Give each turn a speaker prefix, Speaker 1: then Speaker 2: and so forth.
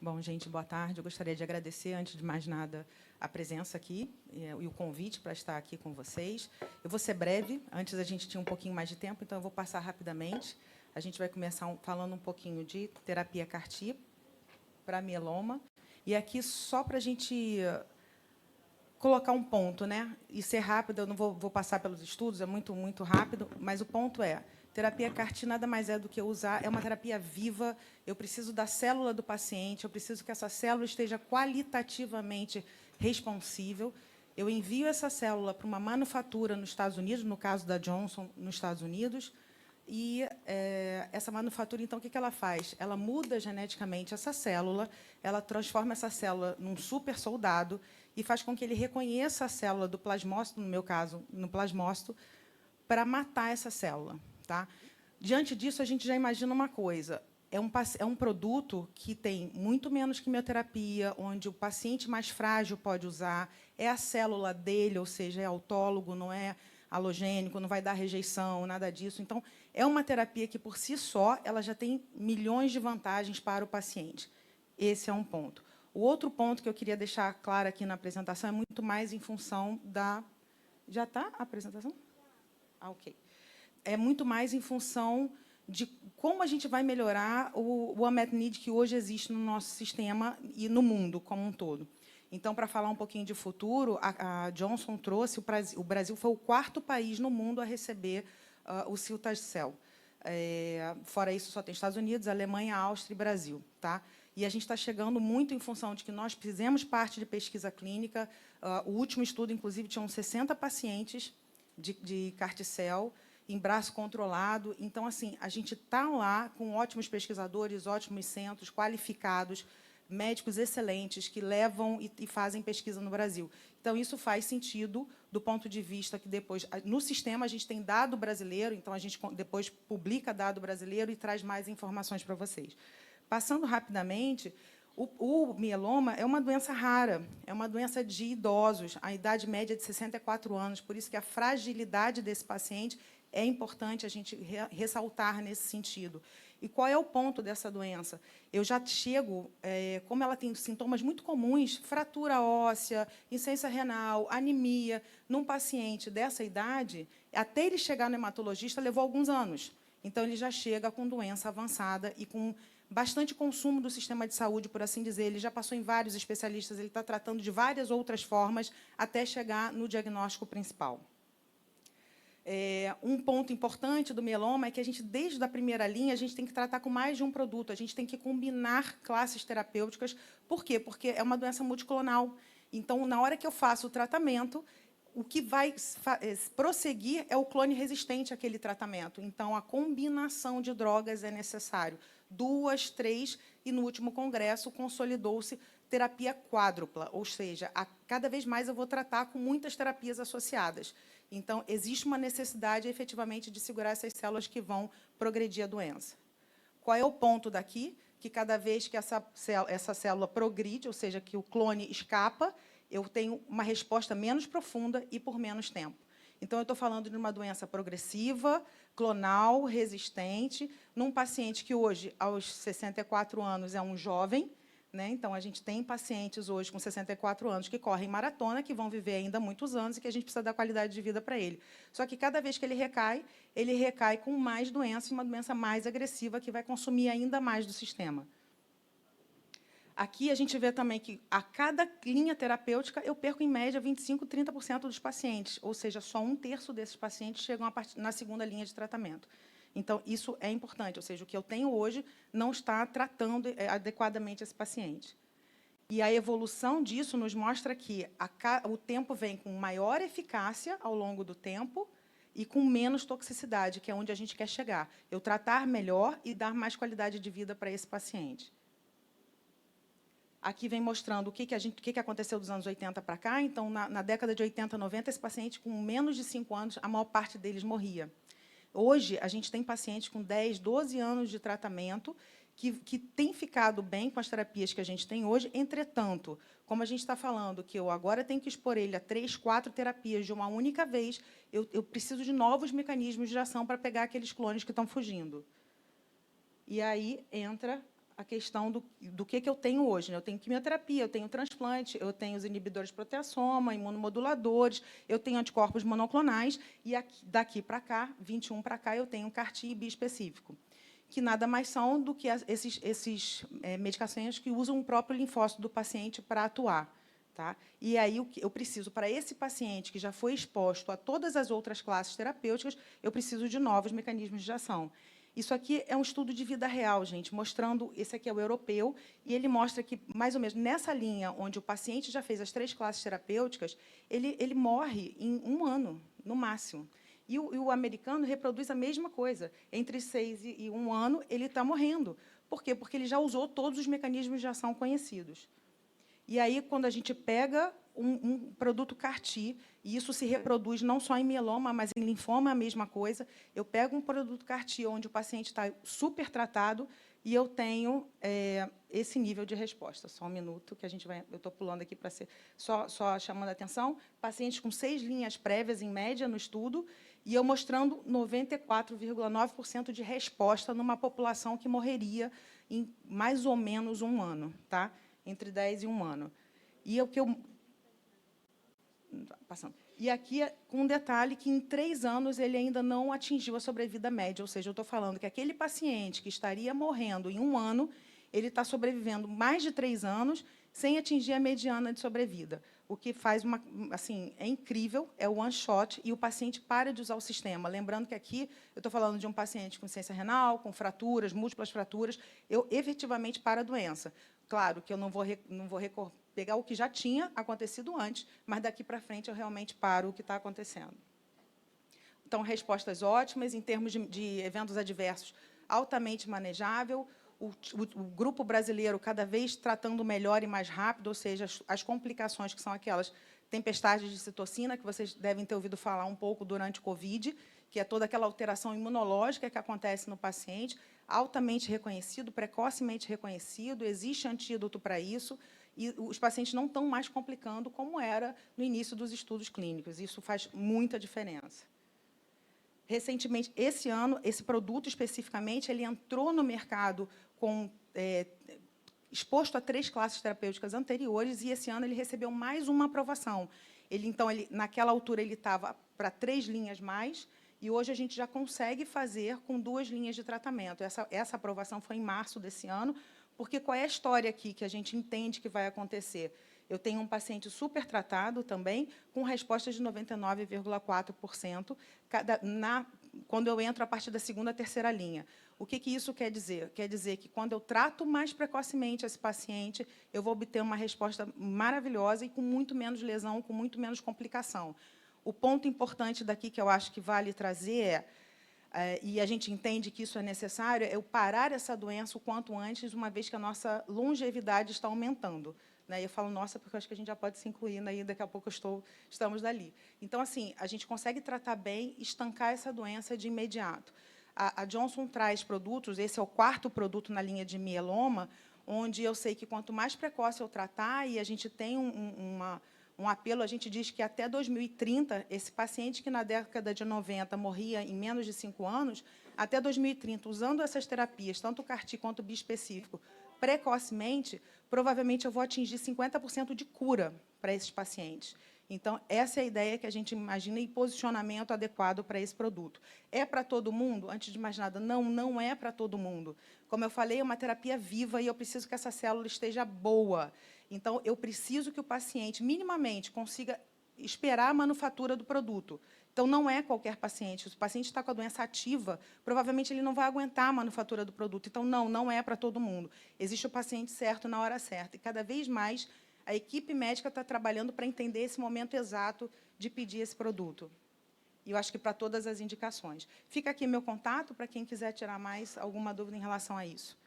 Speaker 1: Bom, gente, boa tarde. Eu gostaria de agradecer, antes de mais nada, a presença aqui e o convite para estar aqui com vocês. Eu vou ser breve. Antes a gente tinha um pouquinho mais de tempo, então eu vou passar rapidamente. A gente vai começar falando um pouquinho de terapia CAR-T para mieloma. E aqui, só para a gente colocar um ponto, né? E ser rápido, eu não vou passar pelos estudos, é muito rápido, mas o ponto é, terapia CAR-T nada mais é do que usar, é uma terapia viva, eu preciso da célula do paciente, eu preciso que essa célula esteja qualitativamente responsível, eu envio essa célula para uma manufatura nos Estados Unidos, no caso da Johnson, nos Estados Unidos, e essa manufatura, então, o que ela faz? Ela muda geneticamente essa célula, ela transforma essa célula num super soldado e faz com que ele reconheça a célula do plasmócito, no meu caso, no plasmócito, para matar essa célula. Tá? Diante disso, a gente já imagina uma coisa. É um produto que tem muito menos quimioterapia, onde o paciente mais frágil pode usar, é a célula dele, ou seja, é autólogo, não é halogênico, não vai dar rejeição, nada disso. Então, é uma terapia que, por si só, ela já tem milhões de vantagens para o paciente. Esse é um ponto. O outro ponto que eu queria deixar claro aqui na apresentação é muito mais em função da... Já está a apresentação? Ah, ok. É muito mais em função de como a gente vai melhorar o unmet need que hoje existe no nosso sistema e no mundo como um todo. Então, para falar um pouquinho de futuro, a Johnson trouxe, o Brasil foi o 4º país no mundo a receber o Cilta-Cel. Fora isso, só tem Estados Unidos, Alemanha, Áustria e Brasil. Tá? E a gente está chegando muito em função de que nós fizemos parte de pesquisa clínica. O último estudo, inclusive, tinham 60 pacientes de CAR-T-cell em braço controlado. Então, assim, a gente está lá com ótimos pesquisadores, ótimos centros, qualificados, médicos excelentes que levam e fazem pesquisa no Brasil. Então, isso faz sentido do ponto de vista que depois, no sistema, a gente tem dado brasileiro, então a gente depois publica dado brasileiro e traz mais informações para vocês. Passando rapidamente, o mieloma é uma doença rara, é uma doença de idosos, a idade média é de 64 anos, por isso que a fragilidade desse paciente é importante a gente ressaltar nesse sentido. E qual é o ponto dessa doença? Eu já chego, como ela tem sintomas muito comuns, fratura óssea, insuficiência renal, anemia, num paciente dessa idade, até ele chegar no hematologista, levou alguns anos. Então, ele já chega com doença avançada e com bastante consumo do sistema de saúde, por assim dizer. Ele já passou em vários especialistas, ele está tratando de várias outras formas até chegar no diagnóstico principal. Um ponto importante do mieloma é que a gente, desde a primeira linha, a gente tem que tratar com mais de um produto, a gente tem que combinar classes terapêuticas. Por quê? Porque é uma doença multiclonal. Então, na hora que eu faço o tratamento, o que vai prosseguir é o clone resistente àquele tratamento. Então, a combinação de drogas é necessário. 2, 3, e no último congresso consolidou-se terapia quádrupla, ou seja, cada vez mais eu vou tratar com muitas terapias associadas. Então, existe uma necessidade, efetivamente, de segurar essas células que vão progredir a doença. Qual é o ponto daqui? Que, cada vez que essa célula progride, ou seja, que o clone escapa, eu tenho uma resposta menos profunda e por menos tempo. Então, eu estou falando de uma doença progressiva, clonal, resistente, num paciente que hoje, aos 64 anos, é um jovem, né? Então, a gente tem pacientes hoje com 64 anos que correm maratona, que vão viver ainda muitos anos e que a gente precisa dar qualidade de vida para ele. Só que, cada vez que ele recai com mais doença, uma doença mais agressiva, que vai consumir ainda mais do sistema. Aqui, a gente vê também que, a cada linha terapêutica, eu perco, em média, 25%, 30% dos pacientes, ou seja, só 1/3 desses pacientes chegam na segunda linha de tratamento. Então, isso é importante, ou seja, o que eu tenho hoje não está tratando adequadamente esse paciente. E a evolução disso nos mostra que o tempo vem com maior eficácia ao longo do tempo e com menos toxicidade, que é onde a gente quer chegar. Eu tratar melhor e dar mais qualidade de vida para esse paciente. Aqui vem mostrando o que aconteceu dos anos 80 para cá. Então, na década de 80, 90, esse paciente, com menos de 5 anos, a maior parte deles morria. Hoje, a gente tem pacientes com 10, 12 anos de tratamento que têm ficado bem com as terapias que a gente tem hoje. Entretanto, como a gente está falando, que eu agora tenho que expor ele a 3, 4 terapias de uma única vez, eu preciso de novos mecanismos de ação para pegar aqueles clones que estão fugindo. E aí entra a questão do que eu tenho hoje, né? Eu tenho quimioterapia, eu tenho transplante, eu tenho os inibidores de proteasoma, imunomoduladores, eu tenho anticorpos monoclonais, e daqui para cá, 21 para cá, eu tenho um CAR-T biespecífico, que nada mais são do que esses medicações que usam o próprio linfócito do paciente para atuar. Tá? E aí, o que eu preciso, para esse paciente que já foi exposto a todas as outras classes terapêuticas, eu preciso de novos mecanismos de ação. Isso aqui é um estudo de vida real, gente, mostrando, esse aqui é o europeu, e ele mostra que, mais ou menos, nessa linha, onde o paciente já fez as 3 classes terapêuticas, ele morre em 1 ano, no máximo. E o americano reproduz a mesma coisa. Entre 6 e 1 ano, ele está morrendo. Por quê? Porque ele já usou todos os mecanismos de ação conhecidos. E aí, quando a gente pega um produto CAR-T, e isso se reproduz não só em mieloma, mas em linfoma, é a mesma coisa, eu pego um produto CAR-T onde o paciente está super tratado e eu tenho esse nível de resposta. Só um minuto, que eu estou pulando aqui para ser só chamando a atenção. Pacientes com 6 linhas prévias, em média, no estudo, e eu mostrando 94,9% de resposta numa população que morreria em mais ou menos 1 ano, tá? Entre 10 e 1 ano. E o que eu... Passando. E aqui, com um detalhe, que em 3 anos ele ainda não atingiu a sobrevida média, ou seja, eu estou falando que aquele paciente que estaria morrendo em 1 ano, ele está sobrevivendo mais de 3 anos sem atingir a mediana de sobrevida. O que faz assim, é incrível, é o one shot, e o paciente para de usar o sistema. Lembrando que aqui eu estou falando de um paciente com insuficiência renal, com fraturas, múltiplas fraturas, eu efetivamente paro a doença. Claro que eu não vou pegar o que já tinha acontecido antes, mas daqui para frente eu realmente paro o que está acontecendo. Então, respostas ótimas, em termos de eventos adversos, altamente manejável, o grupo brasileiro cada vez tratando melhor e mais rápido, ou seja, as complicações, que são aquelas tempestades de citocina, que vocês devem ter ouvido falar um pouco durante o Covid, que é toda aquela alteração imunológica que acontece no paciente, altamente reconhecido, precocemente reconhecido, existe antídoto para isso, e os pacientes não estão mais complicando como era no início dos estudos clínicos. Isso faz muita diferença. Recentemente, esse ano, esse produto especificamente, ele entrou no mercado exposto a 3 classes terapêuticas anteriores, e esse ano ele recebeu mais uma aprovação. Naquela altura, ele estava para 3 linhas mais, e hoje a gente já consegue fazer com 2 linhas de tratamento. Essa aprovação foi em março desse ano, porque qual é a história aqui que a gente entende que vai acontecer? Eu tenho um paciente super tratado também, com resposta de 99,4%, quando eu entro a partir da 2ª, 3ª linha. O que isso quer dizer? Quer dizer que, quando eu trato mais precocemente esse paciente, eu vou obter uma resposta maravilhosa e com muito menos lesão, com muito menos complicação. O ponto importante daqui que eu acho que vale trazer e a gente entende que isso é necessário, é eu parar essa doença o quanto antes, uma vez que a nossa longevidade está aumentando. Eu falo, nossa, porque eu acho que a gente já pode se incluir, e daqui a pouco estamos dali. Então, assim, a gente consegue tratar bem, estancar essa doença de imediato. A Johnson traz produtos, esse é o 4º produto na linha de mieloma, onde eu sei que, quanto mais precoce eu tratar, e a gente tem um apelo, a gente diz que até 2030, esse paciente que na década de 90 morria em menos de 5 anos, até 2030, usando essas terapias, tanto o CAR-T quanto o biespecífico, precocemente, provavelmente eu vou atingir 50% de cura para esses pacientes. Então, essa é a ideia que a gente imagina e posicionamento adequado para esse produto. É para todo mundo? Antes de mais nada, não é para todo mundo. Como eu falei, é uma terapia viva e eu preciso que essa célula esteja boa. Então, eu preciso que o paciente, minimamente, consiga esperar a manufatura do produto. Então, não é qualquer paciente. Se o paciente está com a doença ativa, provavelmente ele não vai aguentar a manufatura do produto. Então, não é para todo mundo. Existe o paciente certo na hora certa. E, cada vez mais, a equipe médica está trabalhando para entender esse momento exato de pedir esse produto. E eu acho que para todas as indicações. Fica aqui meu contato para quem quiser tirar mais alguma dúvida em relação a isso.